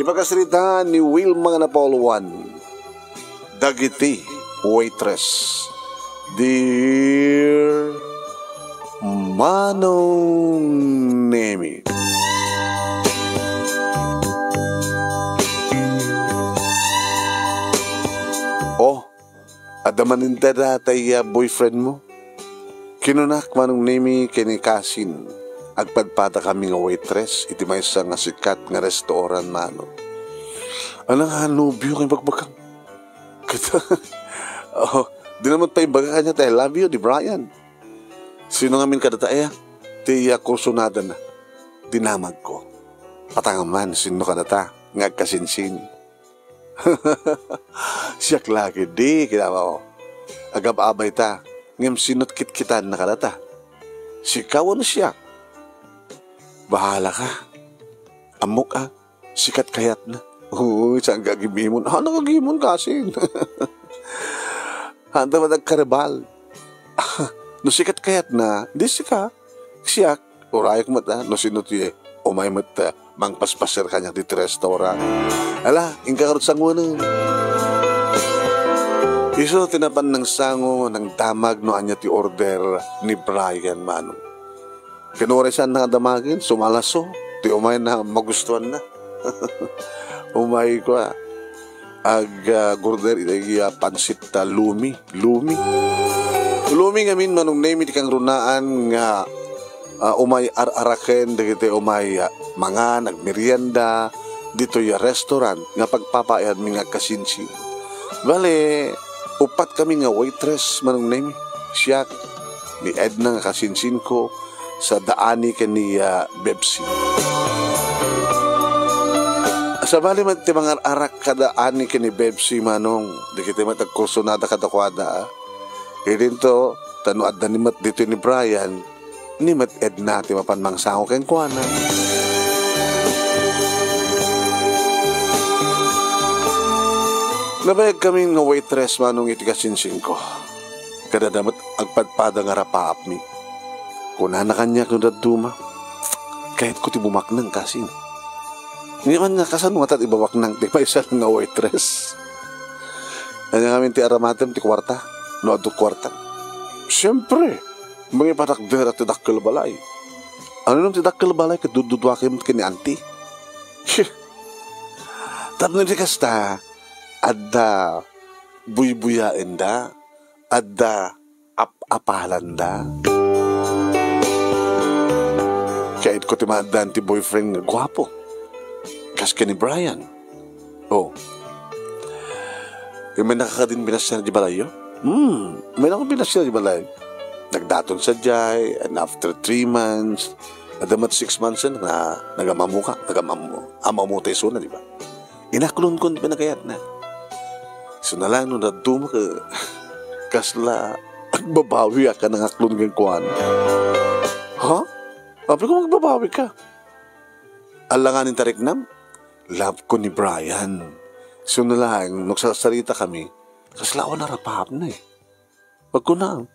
Ipagkasrita ni Wilma nga Napoluan, dagiti waitress. Dear Manong Nemi, oh, adamanin da tay boyfriend mo. Kinunak Manong Nemi kinikasin. Agpadpada kami nga waitress, iti may isa nga sikat nga restaurant mano. Anang hanubyo kay bagbakang. Kita, oh, di naman pa ibaga kanya tayo, love you, di Brian. Sino nga min kadataya? Tiya kursunada na. Dinamag ko. Patangaman, sino kadata? Ngagkasinsin. Siyak lagi, di, kinama ko. Agab-abay ta, ngam sinot kit-kitan na kadata. Sikaw ano siya? Bahala ka. Amok sikat kayat na. Uy, saan gagimimon? Nagagimon kasi. Handa ba nagkaribal? No sikat kayat na, di sika. Siyak, urayak mata, no sinuti umay mata, mangpaspasir kanya dito restaurant. Ala, ingkakarot sa nguna. Iso tinapan ng sango, ng damag no anya ti order ni Brian Manong. Kinurisan na damagin, sumalaso, ti umay na magustuhan na. Umay ko gurder itay pansit lumi ngamin Manong Nemi di kang runaan nga umay ar-araken dagiti umay mga nagmerienda dito ya restaurant nga pagpapayad mi nga kasinsi. Bale upat kami nga waitress Manong Nemi, siya ni Edna nga kasinsin ko sa daani kani Bebsi. Sa bali man ti mga arak kada ani kini Bebsi Manong, di kita matagkurso nada kadakwada. Idin to, tanuad na nimat dito ni Brian, nimat Edna ti mapanmangsango ken kuana. Nabayag kami nga waitress Manong iti kasinsin ko. Kada damat agpadpada nga rapaap mi. Kuna na kanya kung daduma, kahit ko ti bumaknang kasin. Hindi man nga kasan nga tat ibawak nang ti pa isa nga waitress. Ano nga kami ti aramatem ti kwarta, no adu kwarta. Siyempre, mga patakder at ti dakkel balay. Ano nung ti dakkel balay kadududwakim kini auntie? Tapos ti kasta, adda buy-buyain da, adda apalan da. Kahit ko timadaan ti boyfriend nga gwapo. Kas ka ni Brian. Oh. May nakakadin binasya di balay yun? May nakakadin binasya di balay. Nagdaton sa jay, and after 3 months, adamat 6 months na nagamamuka, amamutay so na, di ba? Inaklon ko pinagayat na. So na lang nung naduma ka, kasla, agbabawi ka ng aklon ng kuwan. Ha? Papi ko magbabawi ka. Alanganin tarik nam, love ko ni Brian. So na lang, nagsasarita kami, kaslawa na arapahap na eh. Pag ko na,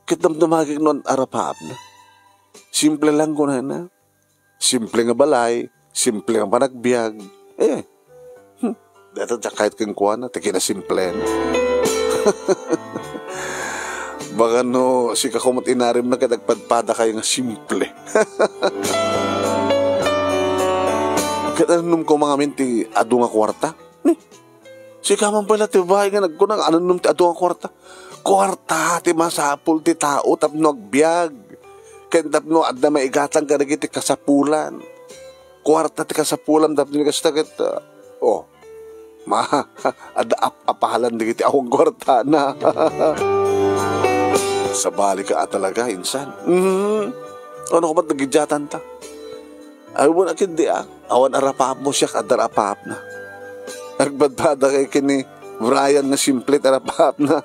kitnamdamagig noon arapahap na. Simple lang ko na. Simple nga balay, simple nga panagbiag. Dito kahit kang kuha na, tiki na simple na. Baka no, si kakumot inarim na kadagpadpada kayo nga simple. Katanong ko mga minti adu nga kwarta. Si kaman pala ti bahay nga nagkunang anong ti adu nga kwarta. Kwarta ti masapul ti tao tapno agbiag. Ken tapno adda maigatang kadagiti kasapulan. Kwarta ti kasapulan tapno kasta ket adda apahalan digiti akong kwarta na. Sa bali ka talaga, insan. Ano ko ba't nagidyatan ta? Ay, wala kindi awan arapap mo siya, kadar apap na. Nagbadbada kay kini Brian na simple arapap na.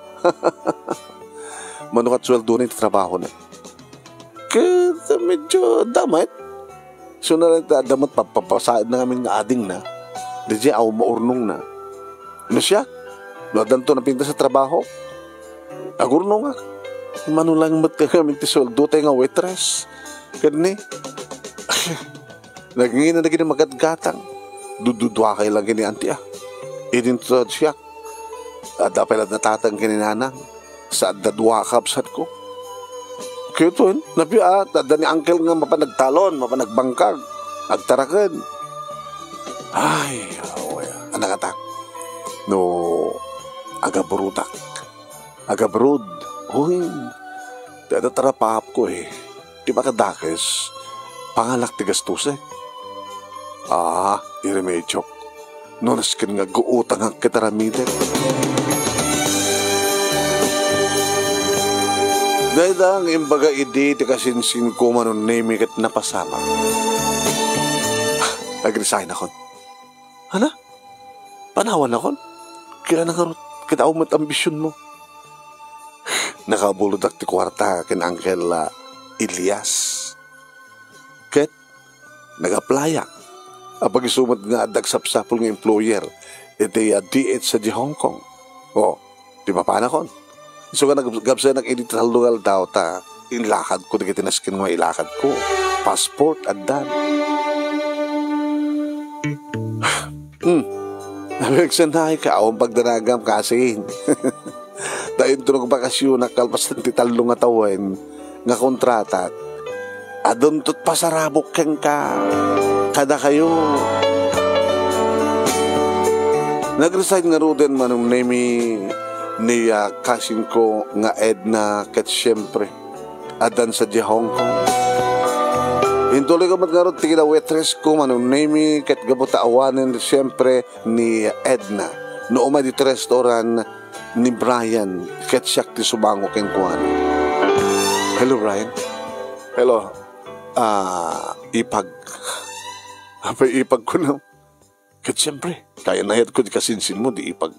Manukat sweldo na yung trabaho na. Kaya medyo damat. So na lang damat papasaid na kami nga ading na. Di siya ako maurnong na. Ano siya? Nadanto na pinta sa trabaho. Agurnong nga. Manulang mat kami ti sweldo tayo nga waitress. Kani. Nagingin na naging magadgatang. dududwa kay lang kini anti idintod siya. At dapat natatang kininanang sa dadwa kapsat ko. Kaya ito, nabiya, tada ni uncle nga mapanagtalon, mapanagbangkag, agtarakan. Ay, anak atak. No, agaburutak. Agabrud. Uy, dada tarapahap ko Di ba kadakes, pangalak tigastusek. Iremedyo. Nonaskin nga guutang ang kitaramiden. Dahil ang imbaga idi ti kasinsin ko manon name kat napasama. Nag-resign ako. Hala? Panawan ako? Kaya nakarot, kita umat ambisyon mo. Nakabulod ak ti kwarta kin Uncle Elias. Ket, nag-applya. Apag isumat nga dagsapsapol ng employer, iti DH sa di Hong Kong. Di ba panakon? So ka nagabsa nag-edital lugal daw ta, ilakad ko, nagitinaskin nga ilakad ko. Passport, adan. Nabigsan na ka, awang pagdanagam kasi. Dahil tunog bakasyon na kalpas ng titalo nga tawen, nga kontrata, adon tot pasarabok keng ka, kada kayo. Nag-resign nga ruden manong ni kasin ko nga Edna ket siyempre adan sa di Hong Kong. Hintuloy ko matngarot tigila waitress ko manong name ket gabuta awanen siyempre ni Edna. No umay dito restaurant ni Brian ket siyak ti subango ken kuan. Hello Brian. Hello. Ipag ko na. Ket siyempre kaya nahit ko di kasinsin mo di ipag.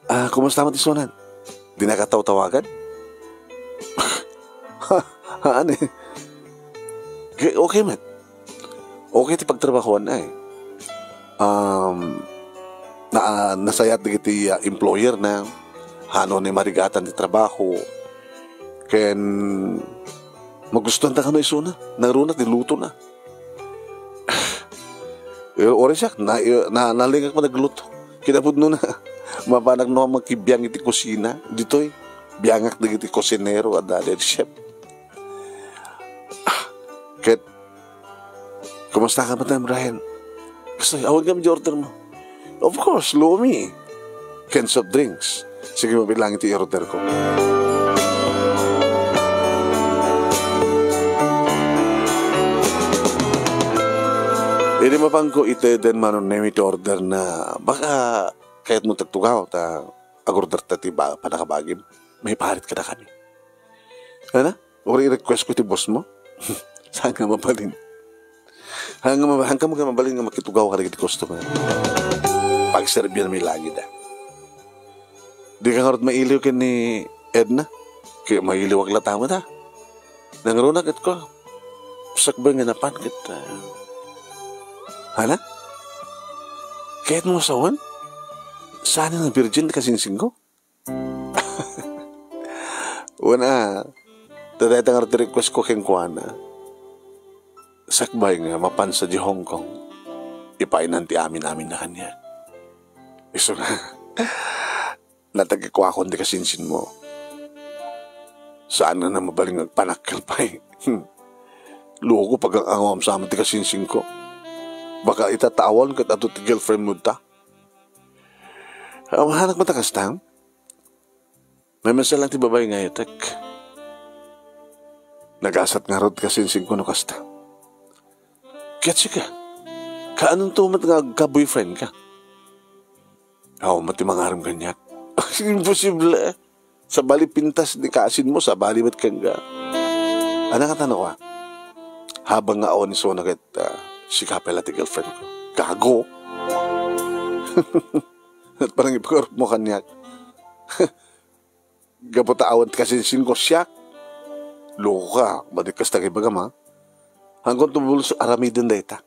Kumusta mo tisunan? Di nakataw-tawagan? Ano Okay, man. Okay, ti pagtrabahoan na nasayat na kiti employer na hano ni marigatan ti trabaho. Ken magustuhan ta ka no isuna. Narunat, niluto na. Ori siya, nalingak mo nagluto. Kinapod na. Mapanag no magkibiyang iti kusina. Dito'y biyangak na iti kusinero at dali chef. Ket, kumusta ka ba tayo, Brian? Gusto, awag kami di order mo. Of course, Lumi. Cans of drinks. Sige, mabilang iti order ko. Hindi mapang ko ito din manon na iti order na baka kahit mo tagtugaw, agorder tati ba, panakabagim, may parit ka na kami. Ano? Uri i-request ko iti boss mo? Saan nga mabalin? Hanggang mo ka mabalin nga makitugaw ka na iti customer. Pag-serve yan may lagi da. Di ka nga mailiw ka ni Edna? Kaya mailiw ang latama da. Nangarunak at ko. Sakbay nga napan kita. Hana? Kahit mo sawan? Sana ng virgin kasinsing ko? Una, tadatang request ko keng kuana. Sakbay nga mapansa di Hong Kong. Ipainan ti amin na kanya. Iso na, natagkikwa ko di kasinsin mo. Sana na mabaling agpanakil pa Luko pag ang angawam sa amin ti kasinsin ko. Baka itatawan kat ato ti girlfriend mo ta. Hanak matakas tang? May masalang ti babay nga itek. Nagasat nga rod kasinsing ko no kasta. Ketsi ka. Kaanong tumat nga ka-boyfriend ka? Mati mangaram ganyan. Imposible Sa bali pintas ni kasin mo, sa bali mat kang ga. Ano ka tanong ka? Habang nga awan so nagat si kapela ti girlfriend ko. Gago. At parang ipagorot mo kanyak. Gapotaawan kasi singko siya. Loko ka. Madikas na kibagam ha. Hanggang tumulong sa aramidin na ita.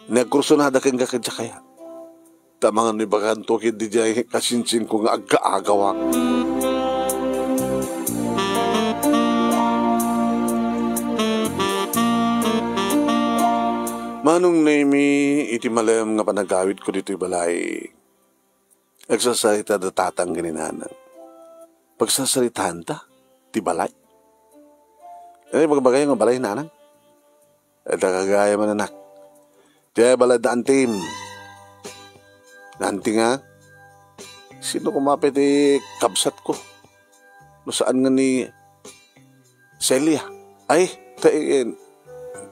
Nagkurso na kang kakadya kaya. Tamangan ni bagan to hindi dyan kasinsin ko nga aga-agawak. Manong name iti malayam nga panagawid ko dito balay. Nagsasalita da tatang gininanan. Pagsasalitaan ta, ti balay. Magbagay nga balay nanang. At kagaya man anak. Diya balay da antim. Nanti nga, sino kumapit kabsat ko? No saan nga ni Celia? Ay,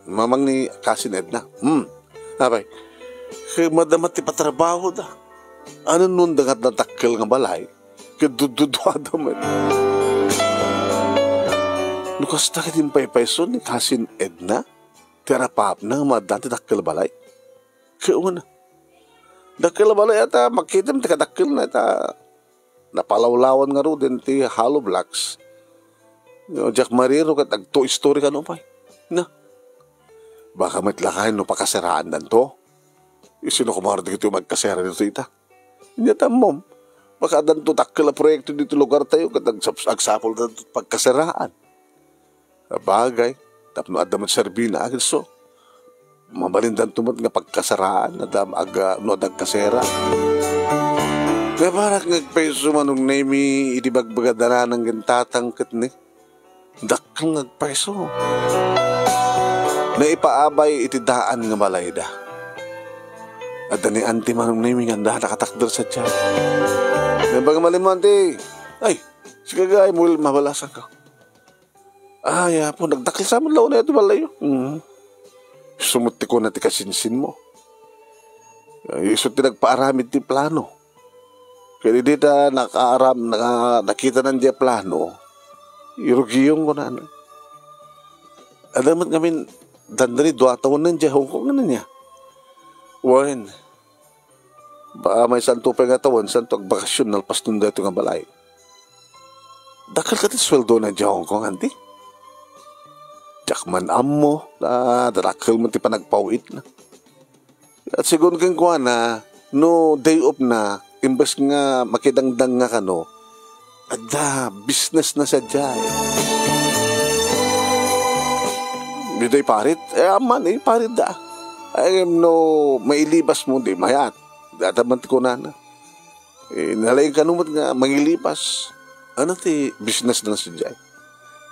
mamang ni Cousin Edna. Abay, kaya madamat ipatrabaho da. Ano nun dangat natakil nga balay? Kaya dududwada man. Nukas na kitin paypayso ni Cousin Edna, terapap na nga madati takil balay. Kaya una, dakil balay ata makita mo takadakil na ita napalawlawan nga ro din ti hollow blocks. Jack Mariro kat agto story ka no pay. Na, baka matlakahin no pakasaraan dan to. Sino kumarad dito magkasera dito ita. Hindi mom. Baka dan to takil na proyekto dito lugar tayo kat agsapol na pagkasaraan. Bagay, tapno adamot serbina agad so. Mabalindan tumat nga pagkasaraan na dam aga no nagkasera. Kaya parang nagpaiso manong name itibagbagadara ng gintatangkat ni. Dakang nagpaiso. Na ipaabay itidaan nga balay da. At ni anti manong name nga nakatakdar sa tiyan. Kaya baga malimante, ay, si kagay mo mabalasan ka. Ay, po, nagdakil sa amin laon na ito balay. Sumuti ko na ti kasinsin mo. Iso ti nagpaaramid ti plano. Kaya di ta nakita ng diya plano, irugiyong ko na. Adamat ngamin, dandani, 2 taon ng diya, Hong Kong na niya. Warren, ba may santo pa nga taon, santo agbakasyon, nalpas nun dito nga balay. Dakal ka ti sweldo na diya, Hong Kong, anti? Jakman ammo, darakil mo ti panagpawit na. At sigun kang kuha na, no day off na, imbes nga makidangdang nga kano, ada, business na sa jay. Biday parit, aman parit da. Ay, no, mailibas mo, di mayat. Dataman ko na. Nalaing kanumot nga, mangilipas. Ano ti business na sa jay?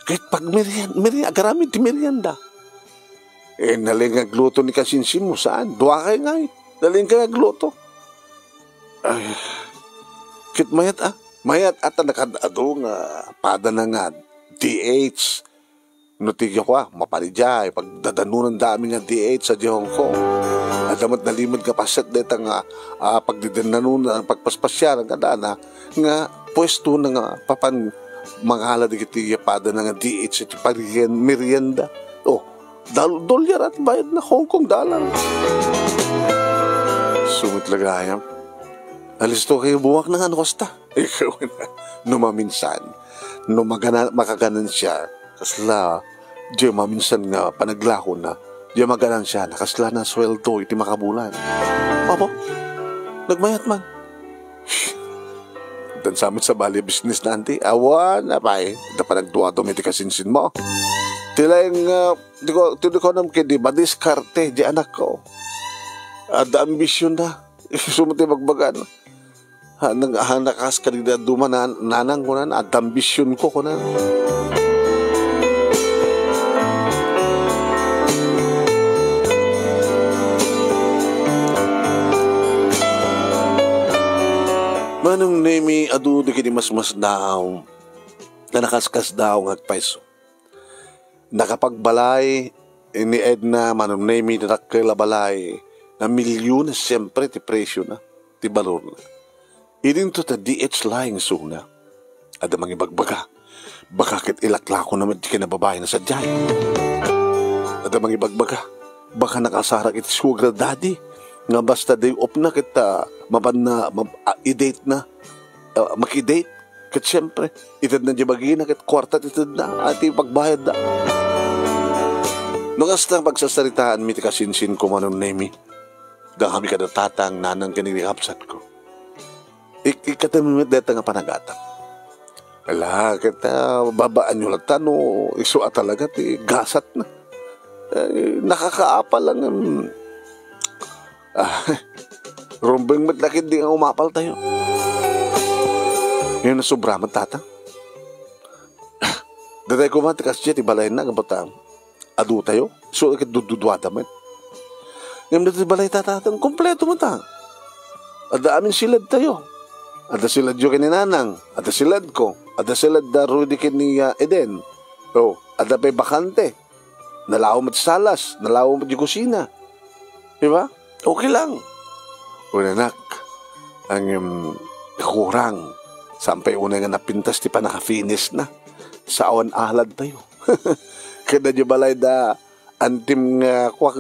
Kahit pag agaramid ti merienda. Naling nga gluto ni kasinsin mo, saan? Dua kayo nga naling nga gluto. Ay, kit mayat mayat ata nakadado nga pada na nga DH. Nutigyo ko maparijay pag dadanunan dami nga DH sa Hong Kong. Adamat nalimod ka paset deta nga pagdidananunan pagpaspasyaran kada na nga pwesto na nga papan manghala di kiti pada na nga DH iti merienda. Oh, dolyar at bayad na Hong Kong dollar. Sumit lagayam. Alis to kayo buwak na nga no kosta. Ikaw na. No maminsan. No makaganan siya. Kasla, di maminsan nga panaglako na. Di maganan siya. Nakasla na sweldo iti makabulan. Apo, nagmayat man. Dan sa amin sa bali business na anti. Awan na pa Da pa nagduwa iti kasinsin mo. Tila yung, hindi ko naman kaya, madiskarte, di anak ko. Ada ambisyon na. Sumuti magbagan. Nakas ka rin na nanang ko na, ada ambisyon ko na. Manong nemi, adu di kini mas daw, na nakaskas daw ng paiso. Nakapagbalay ni Edna manong name na balay na milyon na siyempre ti presyo na ti balor na. Idin to ta DH lying suna. Ada mga ibagbaga. Baka kit ilaklako naman di kinababae na sa jay. Ada mga ibagbaga. Baka nakasarak iti sugar daddy. Nga basta day off na kita maban na i-date na. Maki-date. Kat siyempre, itad na dibagina kat kwartat itad na at ipagbayad na. Nung hasta pagsasaritaan mi ti kasinsin ko manong nemi. Da kami kada tatang nanang kinilikapsat ko. Ikatamimit deta nga panagatak. Ala, kita babaan nyo lang tano, isua talaga ti gasat na. Nakakaapa lang Ah, rumbeng matlakid di nga umapal tayo. Ngayon na sobra matata. Datay ko man, tikas siya, tibalayin na, kapag adu tayo. So, dududuwada man. Ngayon na tibalay tatatang, kompleto mo ta. Ada amin silad tayo. Ada silad yo kininanang. Ada silad ko. Ada silad da Rudy kini Eden. O, ada pa'y bakante. Nalaw mo salas. Nalaw mo di kusina. Diba? Okay lang. Unanak, ang kurang. Sampay una nga napintas, di pa naka-finish na. Sa awan ahlad tayo. Kada di balay da antim nga kwa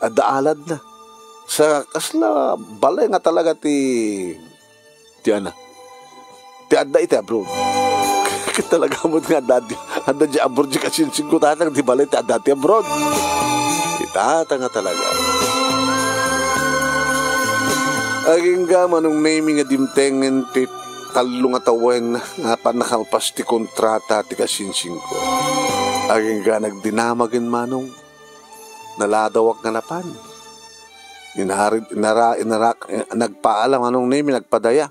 ada alad na. Sa kasla balay nga talaga ti ana. Ti adda iti abroad. Talaga mo nga adda di abroad di kasinsin ko tatang di balay ti adda ti abroad. Itata nga talaga. Aging ga manong naming nga dimtengen ti talo nga tawen nga panakalpas ti kontrata ti kasinsin ko. Aging ga nagdinamagin manong naladawak nga napan. Nagpaalam anong name, nagpadaya.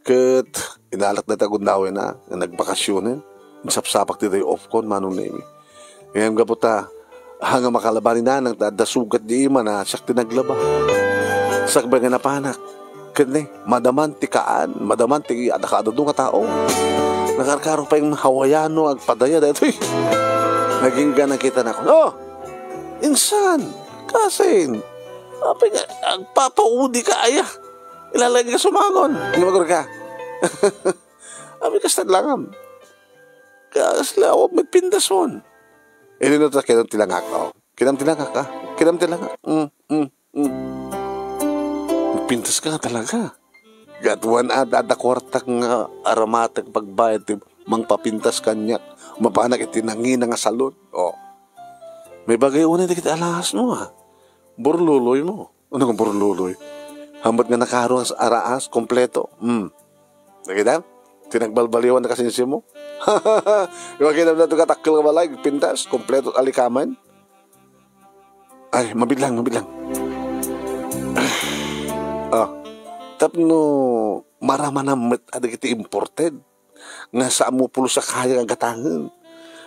Kat inalak na tagundawin na, nagbakasyonin. Sapsapak ti day off con, manong name. Ngayon ka po ta, hanga makalabanin na, nang dasugat di ima na, siyak tinaglaba. Sakbay nga napanak. Kani, madaman ti kaan, madaman ti adakado doon nga tao. Nakarkaro pa yung Hawaiano, agpadaya dito eh. Naging ga nakita na ko, oh, insan, kasin, apay nga, agpapaudi ka aya. Ilalagay ka sumangon. Hindi magor ka. Apay kastad langam. Kasla, o magpindas mo. Ilinot na kinam tilangak. Oh. Kinam tilangak ka. Kinam tilangak. Magpindas ka talaga. Gatuan ada kwartak nga aramatag pagbayad. Mangpapintas kanya. Mapanak itinangin nga salon. Oh. May bagay una di kita alahas mo ha. Burluloy mo. Ano kong burluloy? Hambat nga nakaroon sa araas, kompleto. Nakita? Tinagbalbaliwan na kasinsi mo. Yung kita na ito katakil ka balay, pintas, kompleto alikaman. Ay, mabidlang. Tapno, marama na ada kita imported. Nga sa amupulo sa kaya ang gatangan.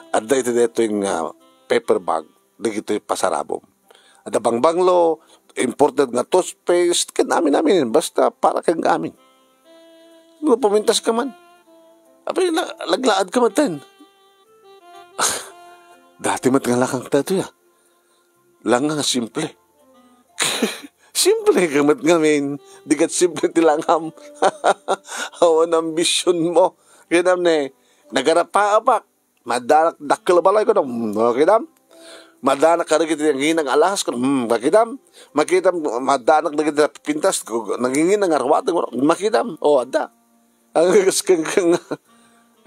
Ada ito yung paper bag. Dito yung pasarabom. Ada bangbanglo, imported nga toothpaste, namin, basta para kang amin. Pumintas ka man. Apay, laglaad ka man ten. Dati mat nga lakang tato ya. Lang nga simple. Simple ka mat nga min. Di kat simple tilangam. Awan ambisyon mo. Kinam ne, nagarapa-apak. Madanak dakil balay ko na. Kinam? Madanak ka na kita yung hinang alahas ko. Makidam. Madanak na kita pintas ko. Nangingin ng arwatang mo. Makidam. O, ada. Ang gaskang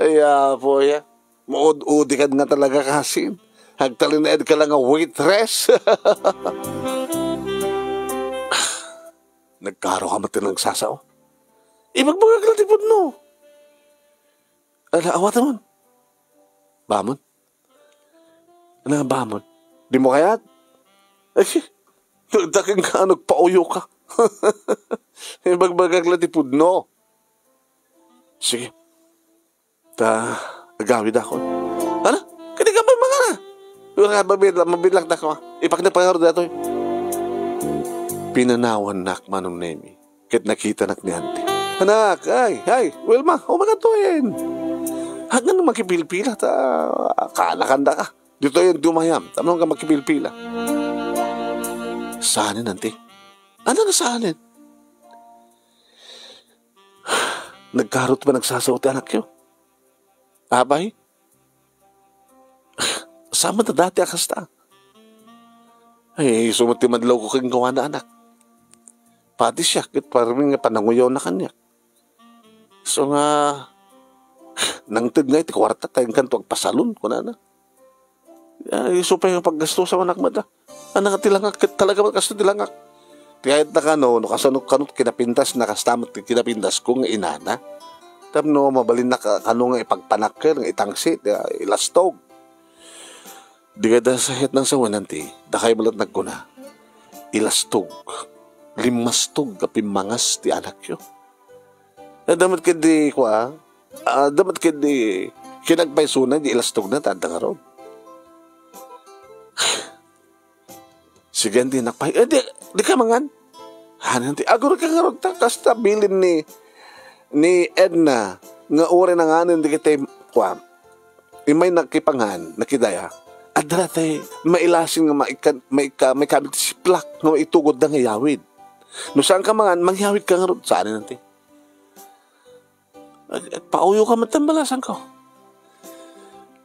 ay, po ya. Maud-udi ka nga talaga kasin. Hagtalinaid ka lang ang waitress. Nagkaro ka mati ng sasaw. Imagbagag lang tipod no. Ala, awat naman. Bamon? Ano nga bamon? Di mo kayat? Ay, nagdaking ka, nagpauyo ka. Imagbagag lang tipod no. Sige. Agawid ako. Ano? Kani ka ba mga na? Mabidlak na ko. Ipak na pangaro dito. Pinanawan nak manong nemi. Kit nakita nak ni Ante. Anak, ay, Wilma, umagatuin. Hanggang makipilpila ta. Kalakanda ka. Dito yung dumayam. Tamang ka makipilpila. Saanin, Ante? Ano na saanin? Nagkarot ba nagsasaot anak yun? Abay? Sama na dati akasta. Ay, sumati madlaw ko kang gawa na anak. Pati siya, kit parang nga pananguyaw na kanya. So nga, nang tid nga iti kwarta, tayong kanto agpasalon ko na na. Ay, so pa yung paggasto sa anak mo da. Anak tilangak, talaga magkasto tilangak. Kahit na kano, kasanok kinapintas, nakastamot kinapintas kong inana. Tapno, mabalin na kano nga ipagpanakir, nga itangsit, ilastog. Di ka da sa hit ng sawan nanti, dakay balat nagkuna, ilastog. limastog kapimangas ti anak yo. Damat kedi damat kedi kinagpaisunan di ilastog na tanda nga ron. Sige, hindi nakpay. Di ka mangan. Hanan ti agor ka nga ron ta. Kasta bilin ni Edna nga uri na nga di kita imay nakipangan, nakidaya. At dati, mailasin nga may kabit si plak nga maitugod na nga yawid. No saan ka mangan, mangyawid ka nga ron. Saan nanti? Pauyo ka matambalasan ko.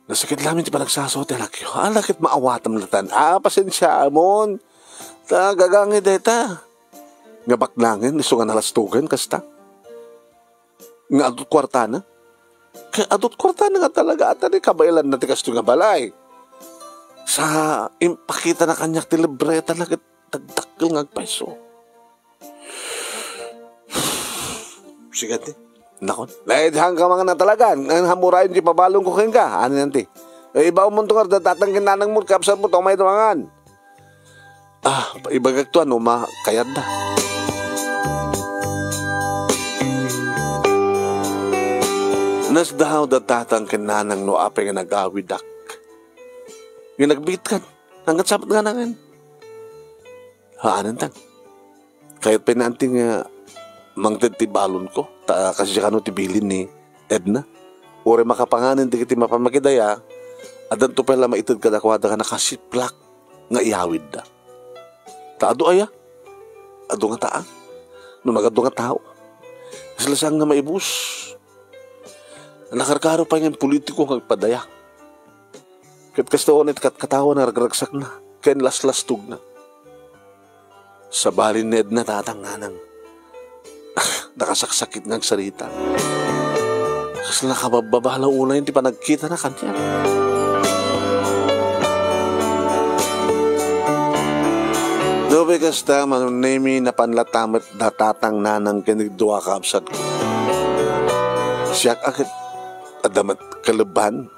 Nasakit lamin ti panagsasote lakyo. Lakit maawatam latan. Pasensya amon. Gagangi deta. Nga baklangin, iso nga nalastugan, kasta. Nga adot kwartana. Kaya adot kwartana nga talaga. At kabailan na ti kasto nga balay. Sa impakita na kanyak ti libreta lakit tagdakil nga agpaiso. Sige ti. Nakon. Lahit hang ka mga natalagan. Ang hamurayon di pabalong ko ka. Ano nanti? Iba mo ito nga, datatangkin na ng mo, kapsat mo, ito may tumangan. Ibagag to, kayad na. Nasdahaw datatangkin na ng no apay nga nag-awidak. Yung nagbit kan. Hanggat sapat nga nangan. Haanan tan. Kahit pinanting mangtid ti balon ko. Kasi siya kano tibilin ni Edna. Uri makapanganin di kiti mapamakidaya. Adan to pala maitid ka dakwada ka nakasiplak nga iawid da. Taado aya. Ado nga taan. No nagado nga tao. Silasang nga maibus. Nakarkaro pa yung politiko kagpadaya. Kat kastaon at katawan na ragragsak na. Kain las-lastug na. Sa balin ni Edna tatang nanang. Nakasaksakit ng sarita. Kasi nakababala una yun, di pa nagkita na kanya. Dobe kasta, manunemi na panlatamat datatang nanang kinigduwa kaabsad ko. Siyak akit, adamat kalaban,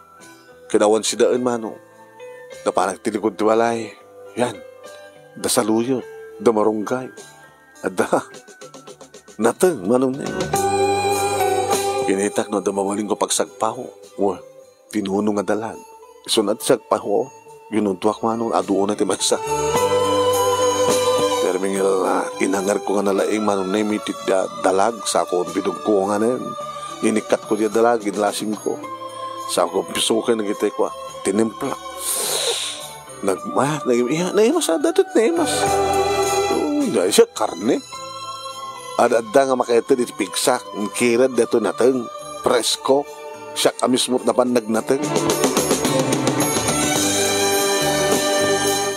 kinawan si daan mano, na parang tilikod tiwalay. Yan, dasaluyot, damarunggay, nateng, manong na yun. Kinitak no, damawaling ko pagsagpaho. Pinuno nga dalag. Isunat sagpaho, ginuntuak manong, aduon na timasa. Pero mingil inangar ko nga nalaing manong na imitik dalag, sa ako bidugko nga na yun. Inikat ko diya dalag, ginlasing ko. Sa ako pisukin na kita ko, tinimpla. Naimas, datot naimas. Dahil siya, karne. Ada nga makaita di pigsak, kirad dato nateng, presko, siya kamismot na panag nateng.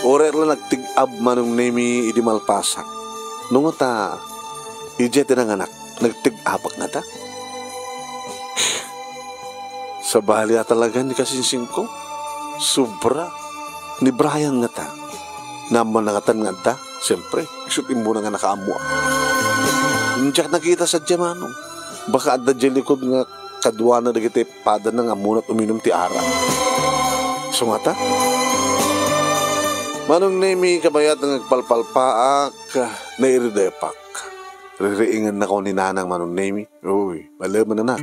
Orer lang nagtig-ab manong nemi idi malpasak. Nung ta, ijete ng anak, nagtig-abak na ta. Sa bali talaga ni kasinsing ko, sobra, ni Brian nga ta. Naman nga ta nga ta, siyempre, isutin mo na nga nakaamua. Diyak nakita sa Diamano. Baka adda dyan likod nga kadwa na nagiti pada na nga munat uminom ti ara. Sumata? Manong nemi kabayat ng nagpalpalpaak na iridepak. Ririingan na ko ni nanang manong nemi. Uy, malaman na.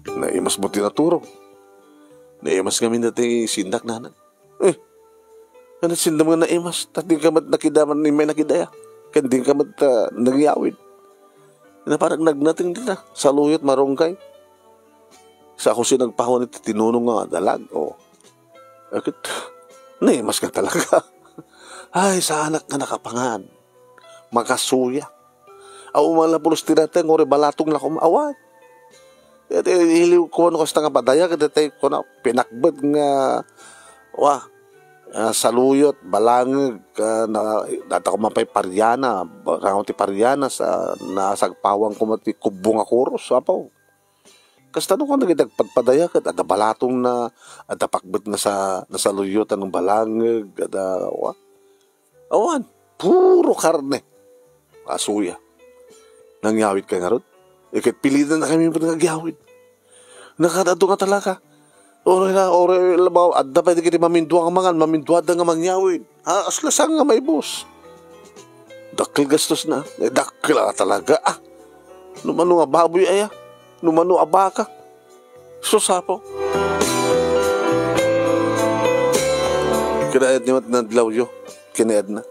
Naimas mo tinaturo. Naimas kami dati sindak nanang. Ano sindam nga naimas? Tating kamat nakidaman ni may nakidaya. Kanding kamat nagyawid. Na parang nagnating din na. Saluyot marunggay. Sa ako siya nagpahon ito, tinunong nga dalag. Akit, naimas ka talaga. Ay, sa anak nga nakapangan. Makasuya. Umalapulos tinatay, ngore balatong na kumawan. Hiliw ko ano kasta nga padaya, kadatay ko na pinakbad nga, saluyot, balangag, data ko mapay paryana, rangon ti paryana sa nasagpawang ko mati kubong akuros, apaw. Kasta no ko nagidagpadpadaya kat, ada balatong na, ada pakbet nga sa nasaluyot, anong balangag, ada, awan, puro karne, asuya. Nangyawid ka nga ron, ikit pilitan na kami pa nagyawid. Nakadado nga talaga. Ore labaw, adda pa kiti mamindwa ka mangan, mamindwa da nga mangyawid. Aslasang nga may bus. dakkel gastos na. Dakkel talaga Numano nga baboy aya. Numano abaka. Susapo. Kinaed ni mat na dlawyo. Kinaed na.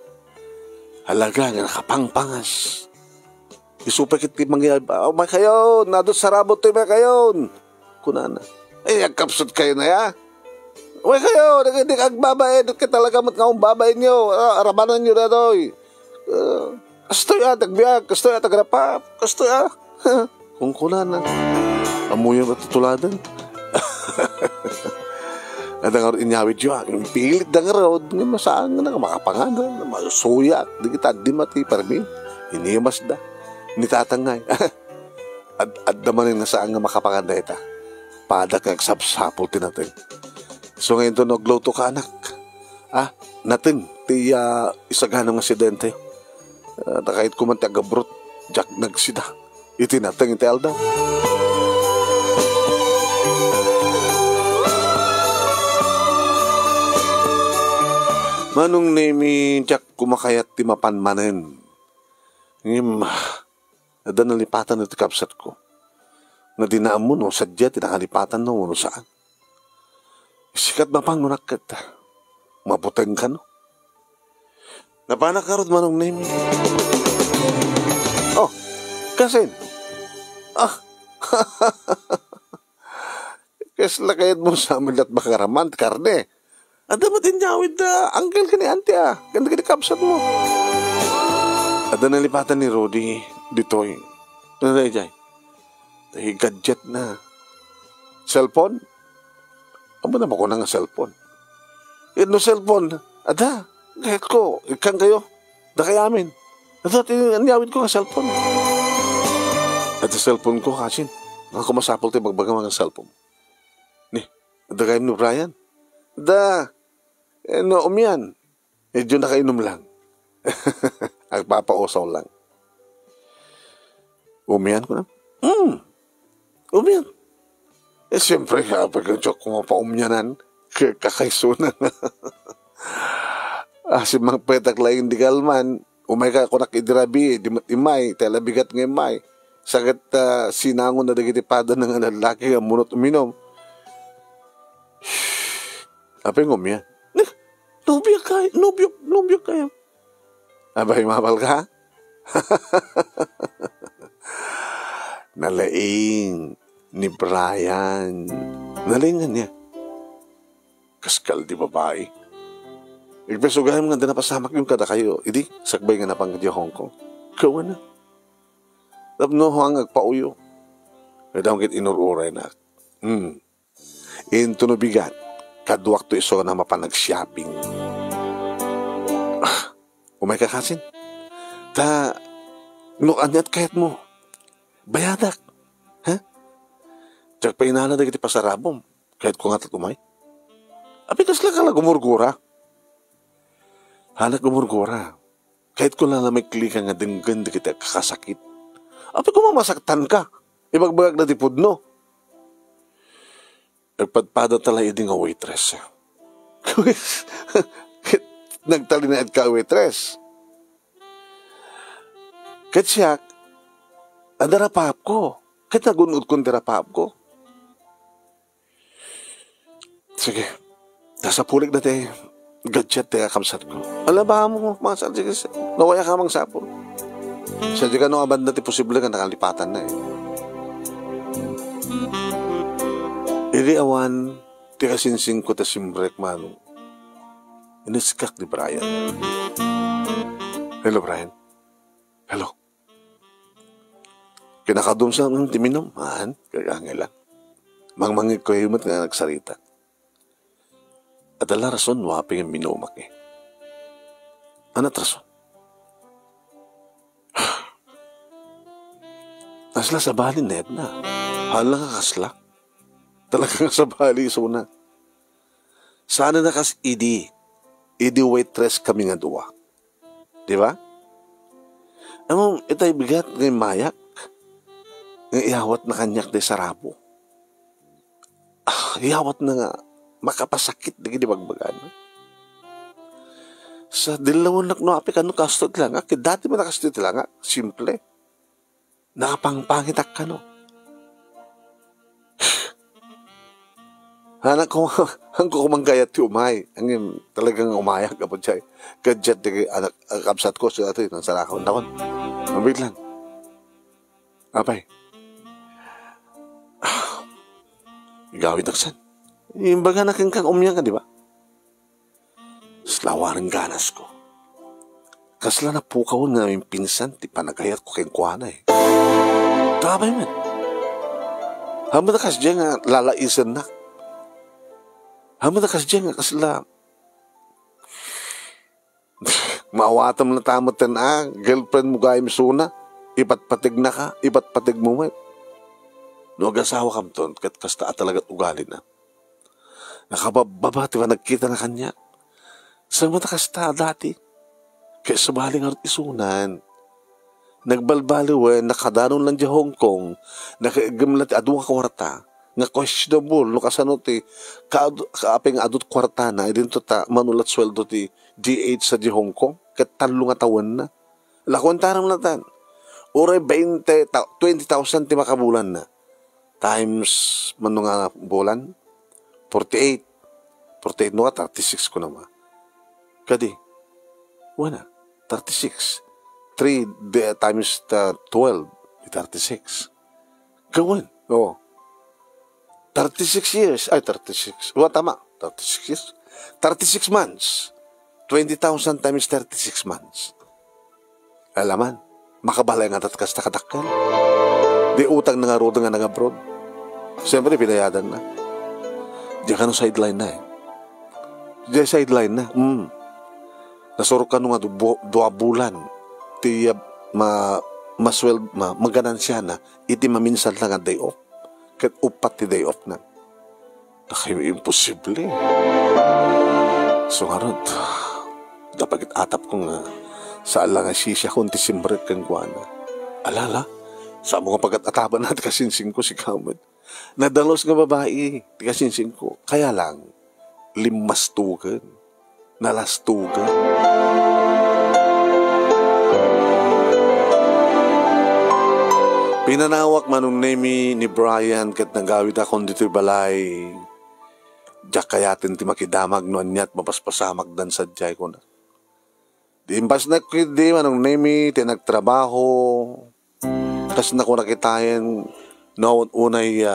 Halaga nga nakapangpangas. Isupay kiti mangyayab. May kayo. Nadot sa rabot may kayo. Kunana. Agkapsot kayo na ya. May kayo. Nagiging agbabain. Kaya talaga mat nga babain nyo. Arabanan nyo na doy. Kastoy tagbiyag. Kastoy tagrapap. Kastoy Kung kunana. Amoy yung matutuladan. At ang inyawid yun, pilit na nga raw, masaan nga makapanganan, masuyak, di kita di mati parmin, inimas da, nitatangay. At damanin nga saan nga makapanganda ita, padak nga sapsapol tinatin. So ngayon to nagluto ka anak, natin, ti isaganang aksidente, nakahit kumanta gabrot, jak nagsida, itinatang iti aldaw. Manong nemi jak kumakayat ti mapanmanen. Ngim, ada nalipatan iti kapsat ko. Na dinaan mo no, sadya tinakalipatan no, no saan. Sikat mapang nunakat. Maputeng ka no. Napanak karot manong nemi. Oh, kasin. Kasla kayat mo sa amin at makaraman, karne. Ada mo din nyawid uncle ka ni auntie Ganda ka ni kapsat mo. Ada nalipatan ni Rodi ditoy. Ano na jay? Dahil gadget na. Cellphone? Amo na ko na nga cellphone. No cellphone. Ada. Kahit ko. Ikan kayo. Da kaya amin. Ada nyawid ko nga cellphone. At sa cellphone ko kasin. Mga kumasapol tayo magbaga mga cellphone. Ni. Ada kayo ni Brian. Da. No, umiyan. Medyo nakainom lang. Agpapausaw lang. Umiyan ko na? Umiyan. Siyempre, pag-joke ko mapaumyanan, kakaisunan. Si mga petak laing di kalman, umay ka ako nakidirabi, di matimay, talabigat ng imay. Sagat sinangon na dagitipada ng lalaki ang munot uminom. Apa yung umiyan? Nubyo kayo. Abay, mapal ka? Nalaing ni Brian. Nalingan niya. Kaskal di babae. Igpesugahan nga na napasamak yung kada kayo. Idi, sakbay nga na pang di Hong Kong. Kawa na. Tapno ang agpauyo. Kaya daw kit inururay na. Into no bigat. Kadwak to iso na mapanag-shopping. Umay ka kasin. Nuanyat kahit mo. Bayadak. Tsak pa inana da kiti pasarabom. Kahit ko nga tatumay. Apitas lang ka lang gumurgura. Hanak gumurgura. Kahit ko lang may klika nga denggan da kita kakasakit. Api ko mamasaktan ka. Ibagbagag na tipod no. Nagpadpada tala iding nga waitress. Nagtalinaid ka waitress. Kahit siya, adarapap ko. Kahit nagunod kong darapap ko. Sige, nasa pulik na tayo. Gadget tayo kamsat ko. Alaba mo, mga sadya kasi. Nawaya ka mang sapon. Sadya ka nung abad natin posible ka nakalipatan na Iri awan, tika sinsing ko ta simbrek mano. Iniskak ni Brian. Hello, Brian. Hello. Kinakadum sa ng timinom, kagangila. Mangmangit ko himat nga nagsarita. At ala rason, waping ang minumak Anat rason? Nasla sa bali na Edna. Hala ka kasla. Talagang sa bali na. Sana na kas idi waitress kami nga duwa. Di ba? Among itay bigat ng mayak. Ng iawat na kanyak de sarabo. Iawat na nga makapasakit di bagbagan. Sa dilawon no api ka no kasto lang nga. Kaya dati mo nakasto lang nga. Simple. Nakapangpangit ka no. Hanak ko, ang kumanggayat ti umay. Ang talagang umayak ka po siya. Kadjat di anak kapsat ko sa ato ng salakaw na kon. Mabit lang. Apay. Gawin taksan. Yung baga na kang umyan ka, di ba? Slawaring ganas ko. Kasla na pukaw nga yung pinsan, ti panagayat ko kayong kuhana eh. Tabay man. Hama na kasi dyan nga lalaisan na. Hama na kasi dyan nga kasla. Maawatam na tamatan girlfriend mo gaya misuna. Ipatpatig na ka, ipatpatig mo man. No, agasawa kam ton, kat kasta talaga ugali na. Nakabababa, diba, nagkita na kanya. Saan mo nakasta dati? Kaya sabaling arot isunan. Nagbalbaliwen, nakadanon lang di Hong Kong, nakagamlat adong kwarta, nga questionable, no kasano ti, kaaping adot kwarta na, idin to ta, manulat sweldo ti GH sa di Hong Kong, kat talo nga tawan na. Lakwantarang na tan. Ure 20,000 ti makabulan na. Times, mano nga bulan? 48. 48 no ka, 36 ko naman. Kadi, wala, 36. 3 times 12, 36. Gawin, oo. 36 years, ay 36. Wala, tama, 36 years. 36 months. 20,000 times 36 months. Alaman, makabalay nga tatkas na kadakkel. Di utang na nga rodo nga nag-abroad. Siyempre, pinayadan na. Diyan ka no sideline na eh. Diyan sideline na. Nasurok ka no nga 2 bulan. Ti maganansya na. Iti maminsan lang ang day off. Kat upat ti day off na. Nakayo imposible. So nga rod, dapat atap ko nga saan lang ang sisya kung ti simbret kang kuwana. Alala, sa mga pagkatataban natin kasinsing ko si Kamad. Nadalos nga babae, ti kasinsing ko. Kaya lang, limastugan, nalastugan. Pinanawak manong nemi ni Brian kat nagawid akong dito'y balay. Diyak kayatin ti makidamag no anyat mapaspasamag dan sadyay ko na. Di imbas na kidi manong nemi ti nagtrabaho. Kas na ko nakitayan no unay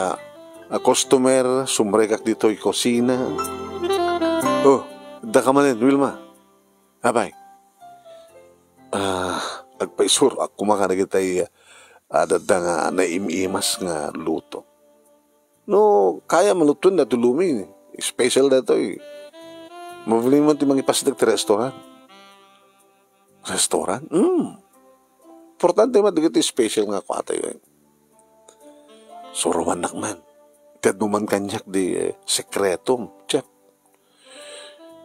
customer sumrekak dito'y kusina. Oh, da ka manin, Wilma. Abay. Agpaisur ako makanagitay adada nga naimimas nga luto. No, kaya malutun na tulumi. Special na ito eh. Mabili mo ti mangipasinag ti restaurant. Restaurant? Importante man, digiti special nga kwata yun. Surawan nakman. Kad numan kanyak di sekretum. Check.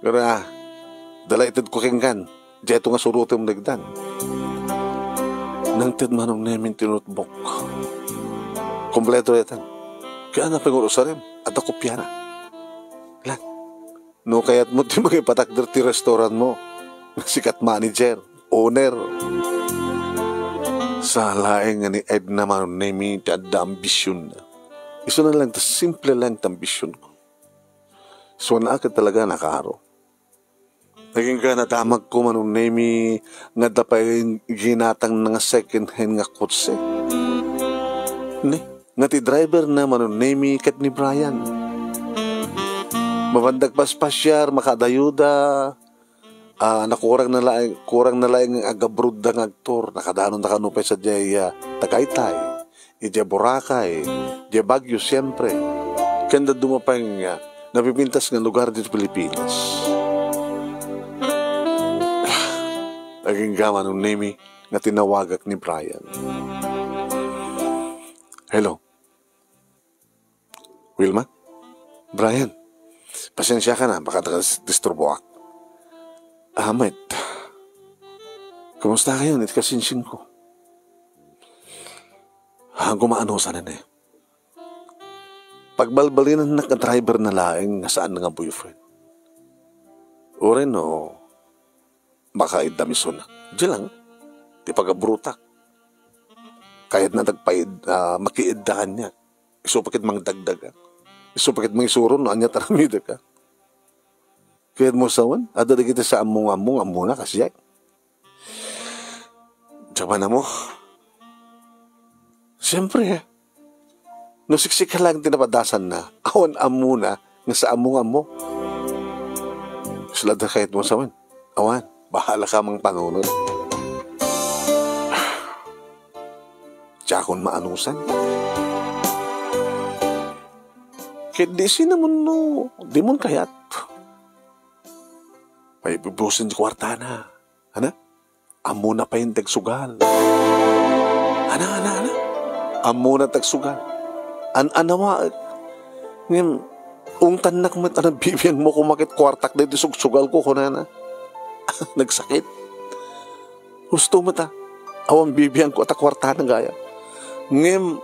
Kaya, dala itid ko kenggan. Dito nga surutem nagdan. Nang tid manong nemin tinutbok. Kompleto itan. Kaya na pag-urusa rin. At ako piyana. Lang. No, kaya't mo di magipatakder ti restaurant mo. Sikat manager. Owner. Sa laing nga ni Edna manong nemin ti adda ambisyon na. Iso na lang, simple lang ti ambisyon ko. So na akit talaga nakaro. Naging ka natamag ko manong nemi nga dapay ginatang nga second hand nga kotse. Ne, nga ti driver na manong nemi kat ni Brian. Mabandag paspasyar, makadayuda, kurang na laing agabrod ng aktor, nakadanon na kanupay sa jaya Tagaytay, ija Boracay, ija Baguio siyempre. Kanda dumapay nga, napipintas nga lugar dito Pilipinas. Naging gama nung nemi nga tinawagak ni Brian. Hello? Wilma? Brian? Pasensya ka na, baka disturbo ako. Ahmed, kumusta kayo? Nit kasinsin ko. Gumaano sana na eh. Pagbalbalinan na ka-driver na laing nga saan nga boyfriend. O rin o, makaid na miso na. Diyan lang, di pagabrutak. Kahit na makiiddahan niya. Iso pakit mang dagdaga. Iso pakit mang isuron, no, anya taramida ka. Kahit mo sawan, ada di kita sa among na kasi yan. Diyan na mo. Siyempre, no siksik ka lang tinapadasan na, awan amuna nga sa among mo. Sila da kahit mo sawan, awan, bahala ka mang panunod. Tsakon maanusan. Kahit di sinamon no, di mon kayat. May bibusin di kwarta na. Ana? Amo na pa yung tagsugal. Ana? Amo na tagsugal. Anawa. Ngayon, ungtan na kumat, anang bibiyang mo kumakit kwartak na ito sugal ko kunana. Nagsakit. Gusto mo ta. Awang bibiyang ko at kwarta na gaya. Ngayon,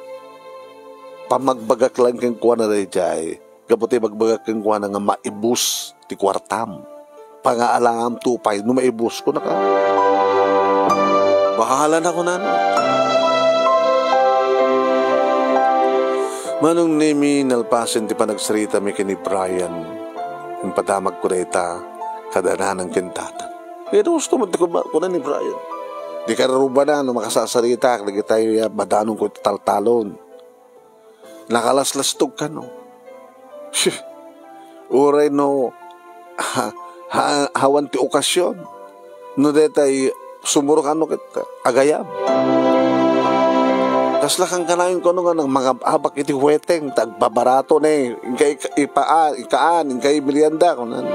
pamagbagak lang kang kuha na rin dyan. Kaputi magbagak kang kuha na nga maibus ti kwartam. Pangaalangam tupay, no maibus ko na ka. Bahala na ko na. Manong nimi nalpasin ti panagsarita mi kini Brian. Yung padamag ko na ita, kadanahan ng kintatan. Pero gusto mo ko na ni Brian. Di ka naruba na, no makasasarita, lagi tayo madanong ko taltalon. Nakalaslas-tog ka, no? Uray, no, hawan ti okasyon. No, detay, sumuro ka, no, agayab. Kasla kang kanayin ko, no, nga, ng mga abak iti huweteng, tagbabarato na ikaan, inkay milianda, kung ano.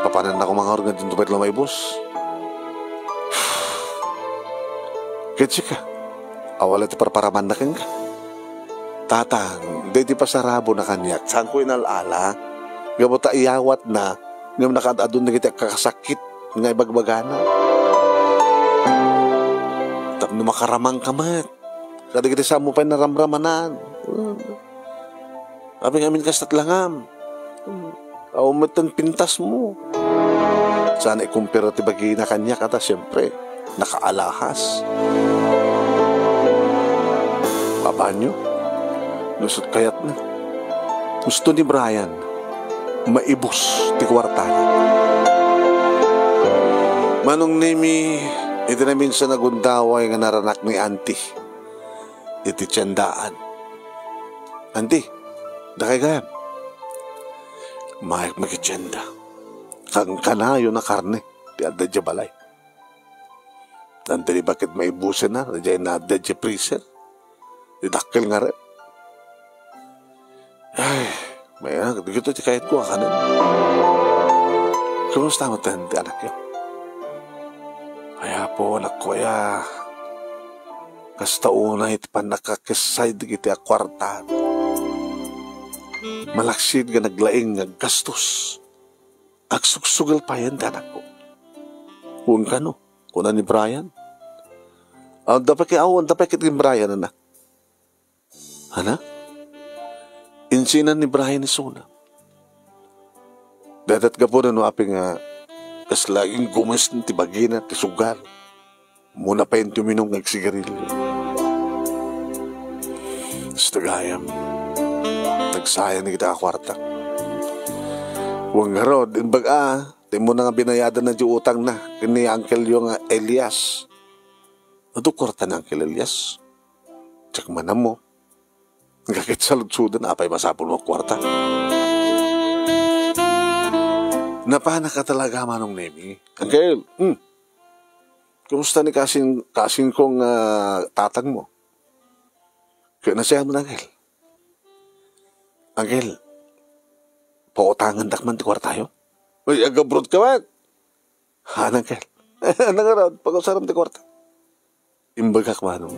Papanan ako mga organ dito pa may bus. Kaya ka, awala ti parparaman na kang tatang, di pasarabo na kanyak, saan ko inalala, gamot iyawat na, ngayon nakadadun na kita kakasakit, nga ibagbagana. Tap na makaramang kamat, kada kita sa mo pa naramramanan. Sabi nga amin kastat langam, awamatan pintas mo. Sana ikumpira ti bagi na kanyak, ata siyempre, nakaalahas. Papanyo? Lusot kayat na. Gusto ni Brian maibos ti kwartana. Manong nimi iti na minsan nagundaway nga naranak ni auntie. Iti tiyandaan. Auntie, dakay gayam. Mayak magitiyanda. Kang kanayo na karne. Ti adda dya balay. Nandali bakit maibusin na, nadya na dadya freezer. Didakil nga rin. Ay, may anak, dito ti kahit ko, akanan. Kumusta mo tayo, anak yun? Kaya po, anak ko, kasta una iti pa nakakisay digiti a kwarta. Malaksid nga naglaing nga gastos. Agsugsugal pa yan, anak ko. Kung ka no, kuna ni Brian. Dapat kay Brian, anak. Ana? Insinan ni Brian ni Suna. Dadat ka po na no aping kaslaging gumas ng tibagina, tisugal. Muna pa yung tuminong ng sigarilyo. Stagayam. Nagsayang na kita kwarta. Huwag nga ro, din baga, di mo na nga binayadan na di utang na. Kini Uncle yung Elias. Ito kwarta na Uncle Elias. Tsak man mo. Ngakit sa lutsudan, apay masapol mo kwarta. Napana ka talaga manong Nemi. Uncle, kumusta ni kasing kong tatang mo? Kaya nasiyahan mo na, Uncle. Uncle, pautangan dakman ti kwartayo? Uy, agabrod ka ba? Uncle. Nangarad, pag-usaram ti kwarta. Imbagak manong.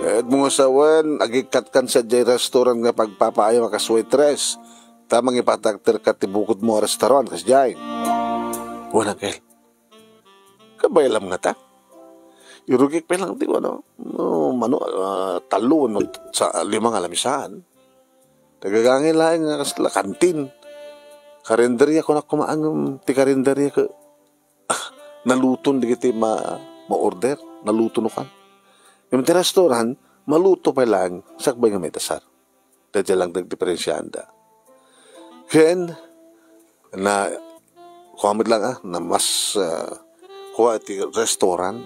At mga sawan, agikat kan sa jay restaurant nga pagpapaaya makaswaitress. Tamang ipatakter ka tibukod mo restaurant kas jay. Wala, Uncle. Kabaylam nga ta. Irugik pa lang di ko, talo, sa 5 alamisaan. Nagagangin lang nga kasla kantin. karinderya ko na kumaanong ti karinderya ka naluton di kiti ma-order, naluto no kan. Yung ti restaurant, maluto pa lang, sakbay nga may tasar. Dahil lang nagdiferensyahan da. Ken, na, kumamit lang na mas, kuha ti restaurant,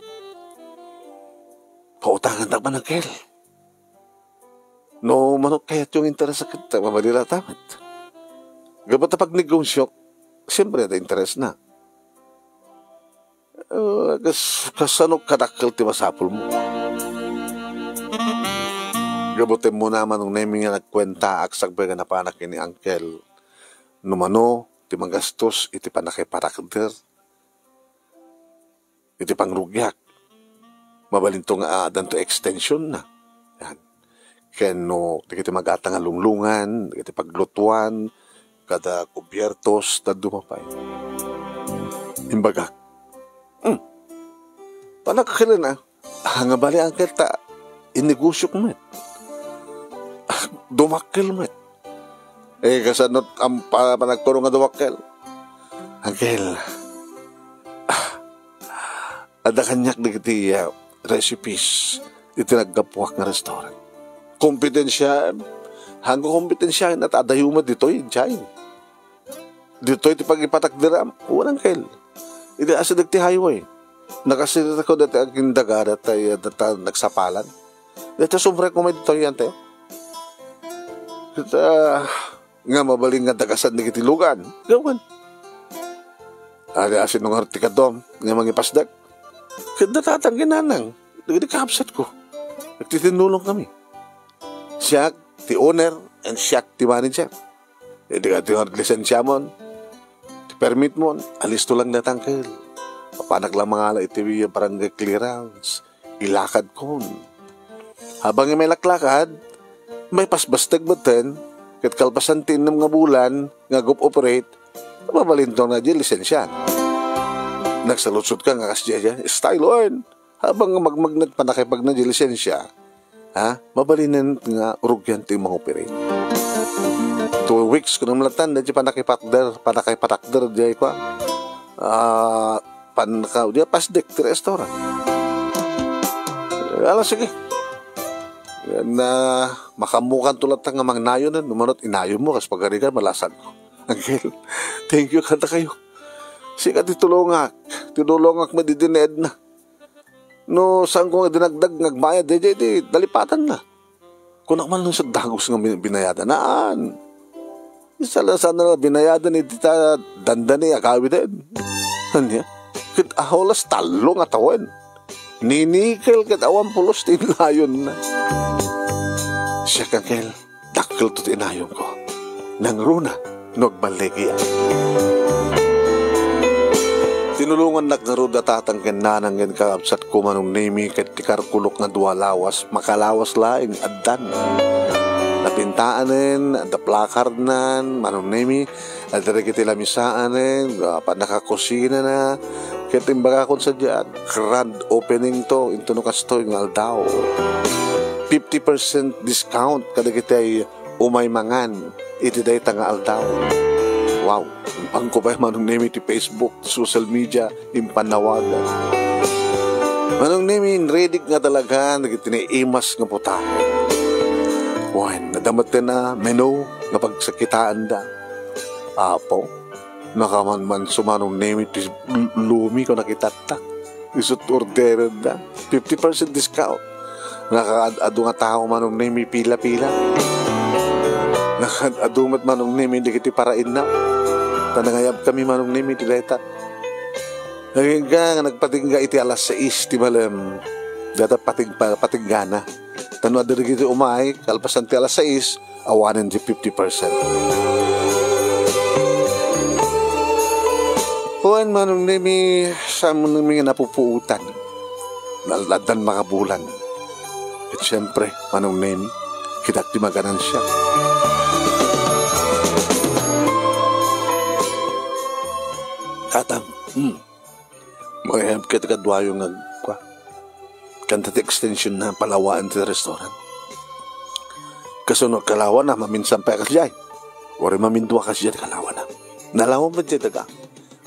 pautangan na ba ng kel? No, manok kaya yung interes sa kita, mamalila tamat. Gabat na pag negosyo, siyempre na interes na. Kasanok kadakil ti masapul mo. Gabutin mo naman nung naming nga nagkwenta aksag ba nga napanak ni Uncle. Numano, ti manggastos, iti panakiparakder. Iti pangrugyak. Mabalinto nga danto extension na. Yan. Kaya no, di kiti mag-ata nga lunglungan, di kiti paglutuan, kada kubyertos, na dumapay. Imbaga, panakakila na, nga bali ang kita, inegosyo ko met. Dumakil met. Kasanot ang panagturo nga dumakil. Angkel, ada kanyak na kiti recipes, iti naggapuak nga restaurant. Kompetensya, hanggang kompetensya, at adayuma dito'y, dyan. Dito'y ti pag-ipatakdiram, walang kail. Iti asa nagti highway. Nakasilita ko dati ang kindaga dati nagsapalan. Dati sumre ko may dito'y yan tayo. Kita nga mabaling nga dagasan na kitilugan. Gawan. Ari asin nung artikadom, nga mangipasdag. Kada tatang ginanang, nagdikapsat ko. Nagtitinulong kami. Siya, ti owner, and siya, ti manager. Hindi ka ti lisensya mo, ti permit mo, alis to lang natangkil. Papanak lang mga ala, iti barangay clearance, ilakad ko. Habang may laklakad, may pasbastag baten, kat kalpasantin ng mga bulan, nga operate, mabalintong na di lisensya. Nagsalutsot ka nga kasya style on. Habang magmagnet pa nakipag na di lisensya, mabalinan nga urugyan ti mga operate. 2 weeks ko nang malatan, na di panakipakder, di ko, di pasdik ti restaurant. Alam, sige. Na makamukan tulat nga mangnayo na, numanot inayo mo, kas pagarigan, malasan ko. Angel, thank you kanta kayo. Sika tinulongak madidined na. No, saan ko nga dinagdag, ngagbayad, di, dalipatan na. Kung nakman nung sa dagos nga binayadan, naan. Isa lang sana na binayadan ni tita dandani, akawi din. Ano kit aholas talong atawan. Ninikel kit awan pulos tinayon na. Siya kangkel, dakil to tinayon ko. Nang runa, nagbaligya. Tinulungan nagnaroon na tatangkin nanangin kaabsat ko manong nimi kat tikarkulok na duwalawas, makalawas laing addan. Napintaanin, ada placard nan, manong nimi, ada kiti lamisaanin, nakakusina na, kitimbaga kon sa dyan, grand opening to, into no kasto yung aldaw. 50% discount kada kita umay mangan, iti day tanga aldaw. Wow, ang ko ba manong nemi ti Facebook, social media, impanawagan. Manong nemi, ready nga talaga, nagitiniimas nga puta. Wan, nadamat na menu, nga pagsakitaan da. Apo, nakaman sumanong nemi ti lumi ko nakitatak. Isot orderan da, 50% discount. Nakaado nga tao manong nemi pila-pila. Nakadumat manong nemi di kiti parain na. Tanangayab kami manong nemi ti leta. Nagingga nga nagpatingga iti alas 6 ti malam. Data patinggana. Tanwa diri kiti umay, kalpasan ti alas 6, awanin di 50%. Kuan manong nemi sa manong nemi nga napupuutan. Naladan makabulan. At syempre, manong nemi, kitat ti maganan siya. Katam, mahihap kita kadwayo nga kanta ti extension na palawaan ti restaurant. Kasunod kalawan na, maminsan pa kasya. Wari mamindwa kasya ti kalawan na. Nalaman ba dyan daga?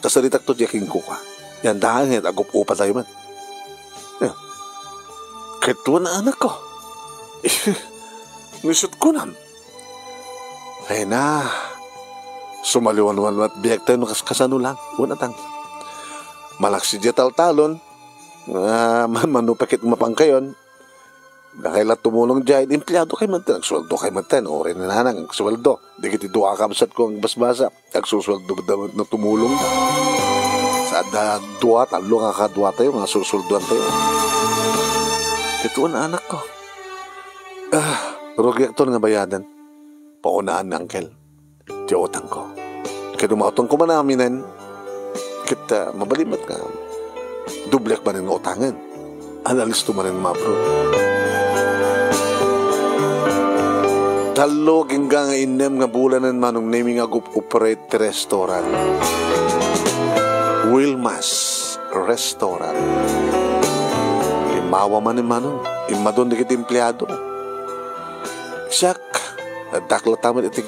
Kasalitak to diyaking ko ka. Yan dahil nga, agup-upa tayo man. Yan. Kahit tuwa na anak ko. Nisot ko nam. Ay na. Sumaliwan-wan at biyak tayo kasano lang. Una tang. Malaksi dya talon. Manupakit mapang kayon. Dahil tumulong dyan, empleyado kay mantan, nagsuweldo kay mantan, o rin na nanang, nagsuweldo. Di kiti duwa kamsat ko ang basbasa, nagsusuweldo na tumulong na. Sa duwa, talo nga kadwa tayo, nga susulduan tayo. Ito ang anak ko. Rugyak to nga bayadan. Paunaan na angkel. Di utang ko. Kaya dumatong ko manaminan, kita mabalimat ka. Dublek ba rin utangan? Analis to man rin mabro. Talo hanggang inem nga bulanan manong naming operate restaurant. Wilmas Restaurant. Limawa man ni manong. Imadon di kita empleyado. Siyak. Dakla taman iti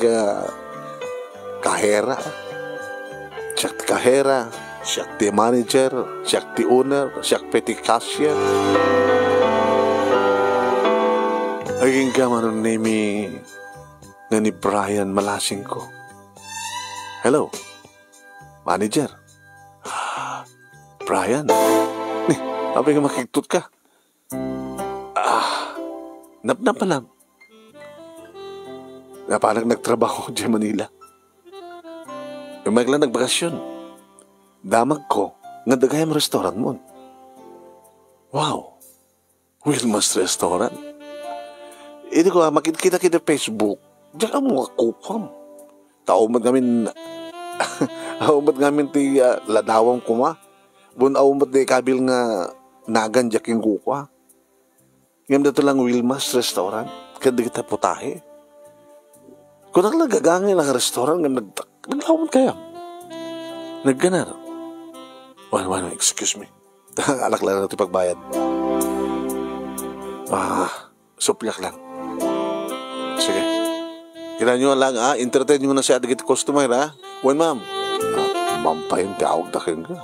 kahera. Siyak ti kahera. Siyak ti manager. Siyak ti owner. Siyak petty cashier. Aging ka manong naming nga ni Brian Malasing ko. Hello, manager. Brian, sabi nga makikitut ka. Napnap pa lang. Parang nagtrabaho dyan Manila. Yung lang nagbakasyon. Damag ko, nga dagayang restaurant mo. Wow, Wilmas Restaurant. Hindi ko makikita kita Facebook. Diyan ang mga kupam. Taumat namin, aumat namin ti ladawang kuma. Bun aumat di kabil nga nagan jaking kukwa. Ngayon dito lang Wilmas Restaurant. Kaya kita putahe. Kung naglagagangin ang restaurant, naglawang kaya. Nagganar. One, excuse me. Alak lang natin pagbayad. Suplyak lang. Sige. Kailan nyo lang, entertain nyo na siya agad customer, ha? Wen, ma'am. Ma'am pa yung tawag na kang ka.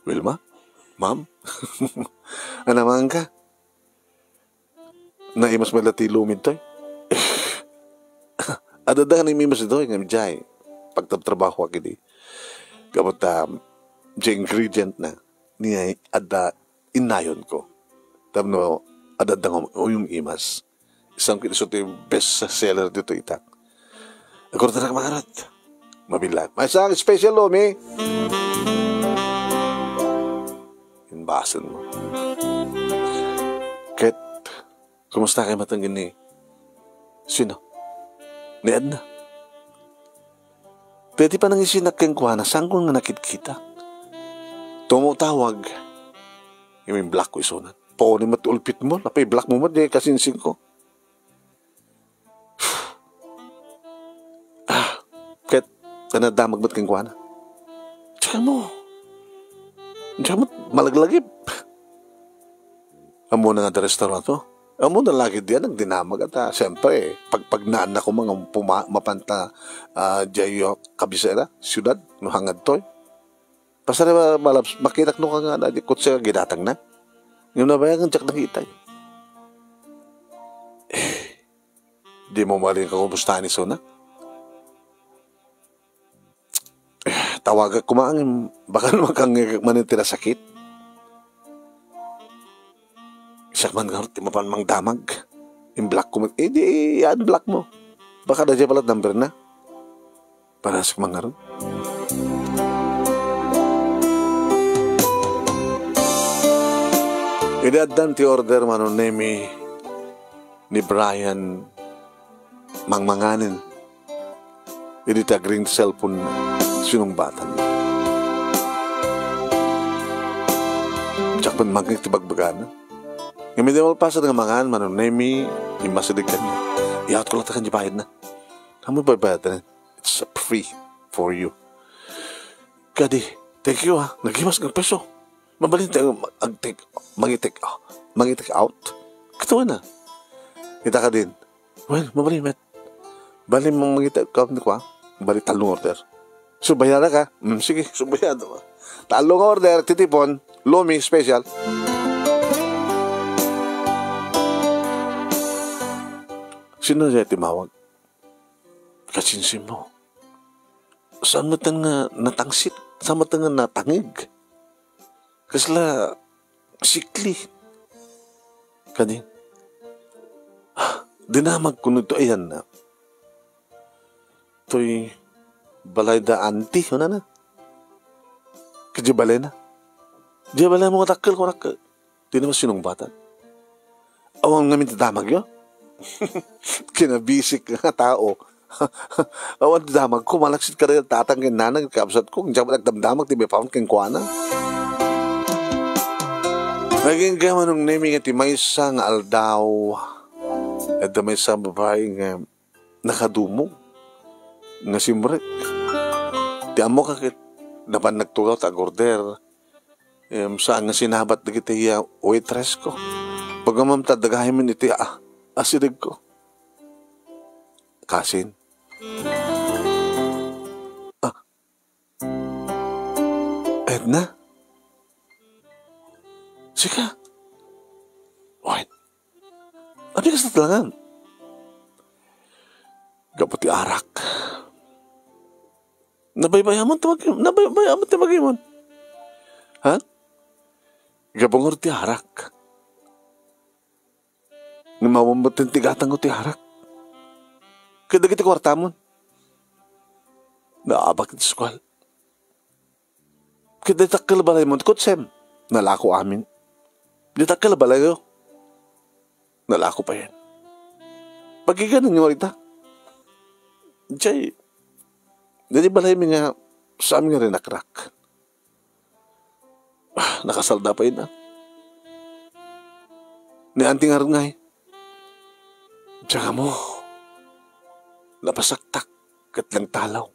Wilma? Ma'am? Ano naman ka? Naimas malati lumid to, Adadahan ni mimas ito, yung jay. Pagtatrabaho ako, hindi. Kapag jay ingredient na, niya ada inayon ko. Tapno, adadang yung imas. Isang kinisot yung best seller dito itak. Ako na makarat. Mabilag. May isang special lomi. Inbasan mo. Ket, kumusta kayo matanggin ni? Sino? Ni Edna. Pwede pa nang isinak kang kuha na saan ko nga nakikita. Tumutawag. Yung black ko isunan. Pauni matulpit mo. Napay black mo di kasinsing ko. Kahit tanadamag ba't kang kuha na? Tsaka mo malaglagip. Amo na nga da restaurant mo. Amo na lagi diyan ang dinamag at siyempre pagpagnaan ako mga mapanta jayo kabisera siyudad no hangad toy. Pasara malabs makitak no ka nga na di kutsa gidatang na. Yung nabayagan tsak nakita. Di mo maling ka kumustahan ni Sona? Tawag ko maangin, baka naman kang manitira sakit. Isak man nga, di mapan mang damag. Yung black ko, di, yan black mo. Baka na dyan pala number na. Para sa mga ron. Idaddan ti order manon ni Brian mangmanganin. Idi ta green cellphone sinumbatan. Tsak man magnig ti bagbagana. Yung may demal pasad nga mangan manon imasidig ka niya. Iyaot ko lang ta kanya bayad na. Kamu bayad na. It's free for you. Kadi, thank you ha. Nagimas ng peso. Mabalin tayo mag-take out. Katuwa na. Kita ka din. Well, mabalin met. Balin mong mag-take out ni ko ha. Bali talong order. Subayada ka? Sige, subayada mo. Talong order, titipon, lomi, special. Sino siya timawag? Kasinsin mo. Saan mo nga natangsit? Saan mo nga natangig? Kasla, sikli. Kanin. Dinamag ko nito, ayan na. To'y balay da anti, ano na? Kadya balay na. Diya balay mo katakal ko nakal. Di naman sinong bata. Awang namin tadamag yun. Kinabisik nga tao. Awan tadamag ko, malaksit ka rin tatangin nanang kaabsat ko. Diyan mo nagdamdamag, di ba paun keng kuwana. Naging gaman nung naming at may isang aldaw. At may isang babae nga nakadumog. Nga simrek. Di amo kakit. Napan nagtugaw ta order. Saan nga sinabat na kita waitress ko. Pagkamamta dagahin mo nito asidig ko. Kasin. Edna? Sika. Wait. Ano ka sa talangan? Kapati arak. Nabaybayaman tamagimon. Ha? Gabangor ti arak. Namawambatin ti gatang ko ti arak. Kada kita kwartamon. Naabak ti skwal. Kada takal balay mo. Kutsem. Nalako amin. Di takal balay ko. Nalako pa yan. Pagiganan nyo rita. Diyay. Dadi balay mi nga sa amin nga rin nakrak. Nakasalda pa yun Ni anting aron nga Diyan mo. Napasaktak kat lang talaw.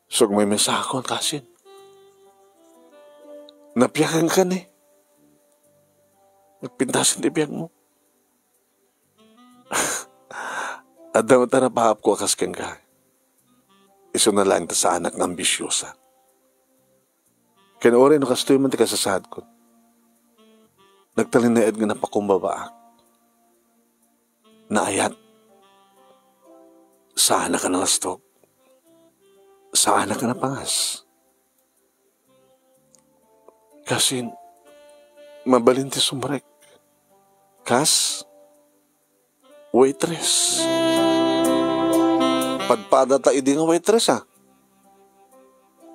So may mesakon kasin. Napiyakan ka ni. Nagpintasin di biyak mo. Adam at narapahap ko akas kang ka. Iso na lang ta sa anak na ambisyosa. Kanaorin no kastoy man ti kasasad ko. Nagtalinaed nga napakumbaba. Naayat. Sa anak ka na lastog. Sa anak ka na pangas. Kasi mabalinti sumrek. Kas, waitress. Padpada ta idi nga waitress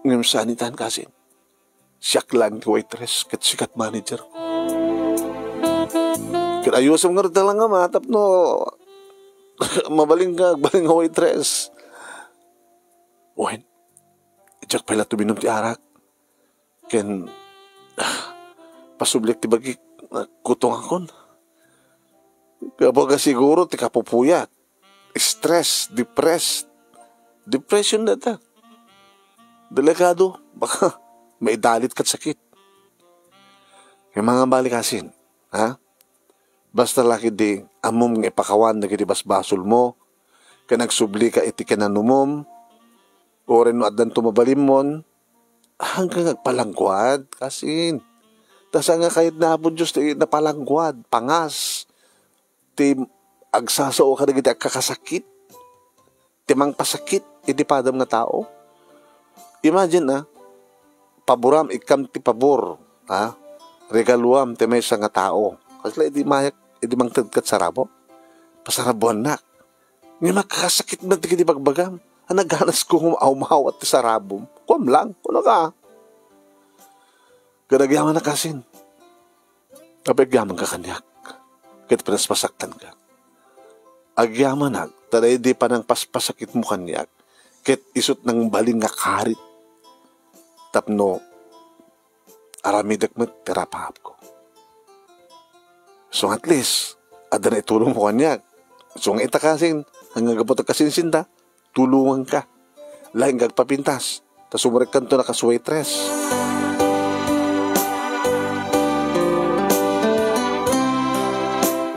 Ngam sanitan kasi. Siyak lang ti waitress kat sikat manager. Kat ayusam nga rin lang nga matap no. Mabaling nga waitress. Wen, ijak pala tuminom ti arak. Ken, pasublik ti bagi kutong akon. Kapag siguro ti kapupuyat. Stress, depression na ta. Delikado, baka may dalit kat sakit. Yung mga balikasin, ha? Basta laki di amom nga ipakawan na giti basbasol mo, ka nagsubli ka iti kananumom, o rin no adan tumabalim mon, hanggang nagpalangkwad, kasin. Tas nga kahit na po Diyos, napalangkwad, pangas, ti agsasao ka na giti kakasakit, timang pasakit, iti padam nga tao. Imagine paboram, ikam ti pabor, ha? Regaluam, ti may nga tao. Kasi iti mayak, iti mang tagkat sarabo. Pasarabuan na. Nga makakasakit na ti bagbagam. Naganas ko umaw at ti sarabom. Kuam lang, kuno ka. Kadagyaman na kasin. Kapagyaman ka kanyak. Kahit pinaspasaktan ka. Agyaman na, taday di pa nang paspasakit mo kanyak. Kahit isot ng baling nga karit. Tapno, aramidak mo, terapahap ko. So at least, ada na itulong mo kanyak. So nga itakasin, hanggang kapot kasinsinda, tulungan ka. Laing gagpapintas. Tas umarek kanto na kaswaitress.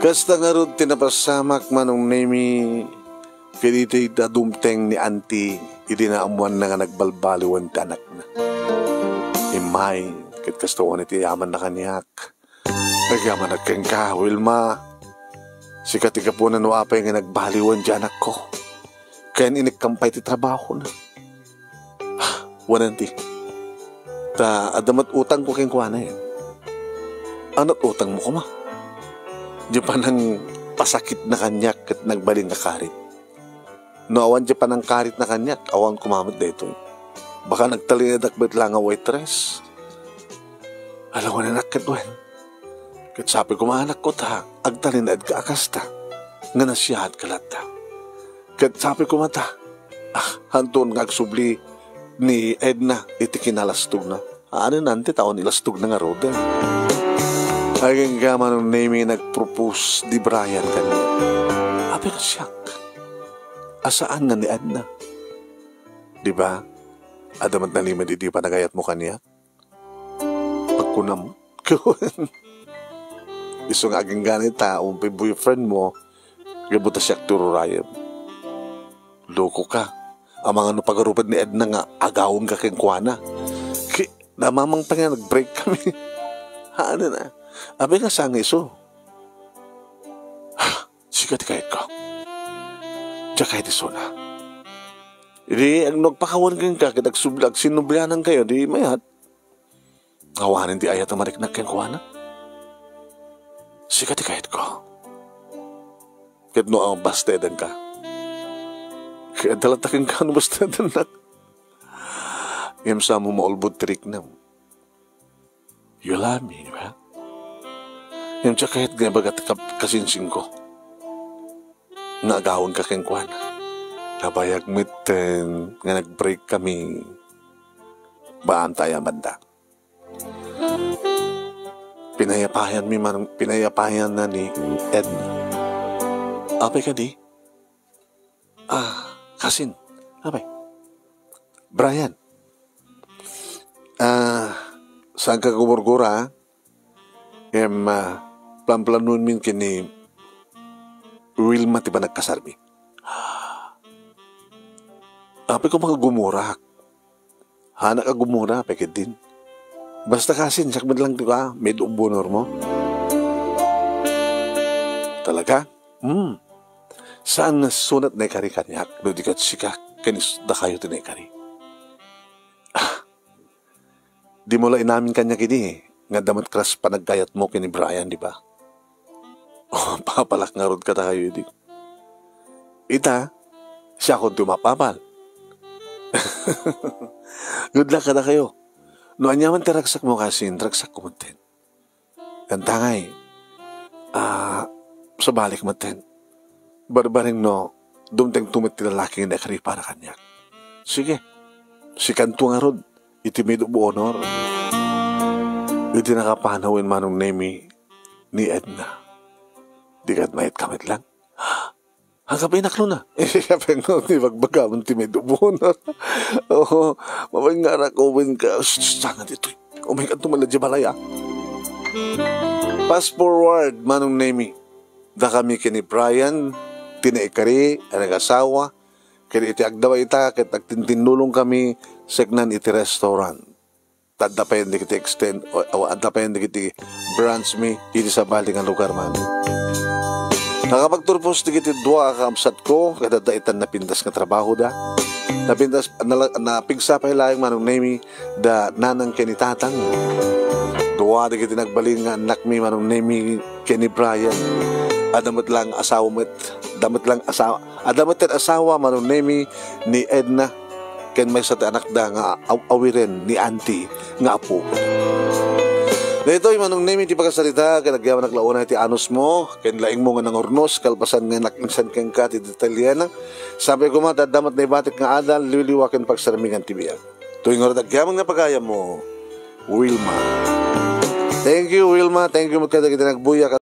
Kasta nga rin tinapasamak manong nemi Filiti da dumteng ni Auntie idinaamuan na nga nagbalbaliwan ti anak na. Imay, kat kastuhan iti yaman na kanyak. Nagyaman na keng ka, Wilma. Sikat ika po na nuapay nga nagbaliwan di anak ko. Kaya inikampay ti trabaho na. Wananti. Ta adamat utang ko keng kuwana yan. Anot utang mo ko ma? Di pa nang pasakit na kanyak at nagbaling na karit. No awan di pa nang karit na kanyak, awan kumamit na ito. Baka nagtalinad akbit lang nga waitress. Alam ko na nakitwen. Kat sabi ko maanak ko ta, agtalinad ka akasta. Nga nasiyahad ka lata. Kat sabi ko mata, hanton nga agsubli ni Edna, iti kinalastog na. Ano nanti taon nilastog na nga roda. Aging gaman ng naming nagpropose di Brian kanina. Abi na siyak. Asaan nga ni Edna? Diba? Adamat na lima di pa nagayat mo kaniya? Pagkunam. Iso nga aging ganit umpay boyfriend mo, gabuta siyak tururayam. Loko ka. Ang mga pag-arupad ni Edna nga, agawang ka keng kuwana. Namamang pa nga, nag-break kami. Ano na? Abi nga sang iso. Sikat kahit ko. Diya kahit iso na. Hindi, ang nagpakawan keng ka, kinagsublag, sinublianan kayo, di mayat. Awanin di ayat ang mariknak keng kuwana. Sikat kahit ko. Kahit no ang bastedan ka. Kaya dalatakin ka, ano bastedan na? Yung sa mo maulbod trick na. You love me, ba? Yung siya kahit nga bagat kasinsing ko. Naagawin ka keng kuwana. Nabayag mitten, nga nag-break kami. Baan tayo banda. Pinayapayan na ni Edna. Apay ka di? Kasin. Apay. Brian. Saan ka gumurgura? Plan-planon min kini Wilma tiba nagkasarbi. Apay ko mga gumurak. Hana ka gumura, apay din. Basta kasin, sakbad lang diba, may bonor mo. Talaga? Saan nasunat na ikari kanyak? No di kat sika, kanis da kayo tinay kari. Di mo lang inamin kanyak ini, nga damat kras panagkayat mo kini Brian, di ba? Papalak nga rod ka ta kayo, di. Ita, siya kung tumapapal. Good luck ka na kayo. No, anyaman teragsak mo kasi, teragsak ko matin. Kantangay, sa balik matin. Barbaring no, dumteng tumit tilalaki na kari para kanya. Sige, si kanto nga rod, itimido bu honor. Iti nakapanawin manong nemi ni Edna. Di kat mayat kamit lang. Hanggang pinaklo na. Kapag no, di magbagamon timido bu honor. Oo, mabay nga rakawin ka. Sangat ito. Oh my God, tumaladya balaya. Fast forward, manong nemi. Da kami kini Brian, tinaikari, ang nag-asawa, kaya iti agdawa ita, kaya nagtintinulong kami, segnan iti restaurant. Tadda pa yun di kiti extend, o adda pa yun di kiti branch mi, iti sa baling ang lugar man. Nakapagturpos di kiti dua kaamsat ko, kaya dadaitan napindas nga trabaho da. Napindas, napigsa pa hilayang manong nemi, da nanang kinitatang. Dua di kiti nagbaling nga anak mi manong nemi kini Brian. Adamat lang asawa met, adamat asawa manong nemi ni Edna, ken may sa anak da nga awiren ni auntie nga apo. Dito manong nemi ti pagkasalita, ken nagyaman naglauna ti anos mo, ken laing mo nga nang urnos, kalpasan nga nakinsan ken ka ti Italiana. Sabi ko mata damat na ibatik nga adal, liliwaken pagsaramingan ti biyak. Tuwing oras nagyaman nga pagaya mo, Wilma. Thank you, Wilma. Thank you, magkada kita nagbuya.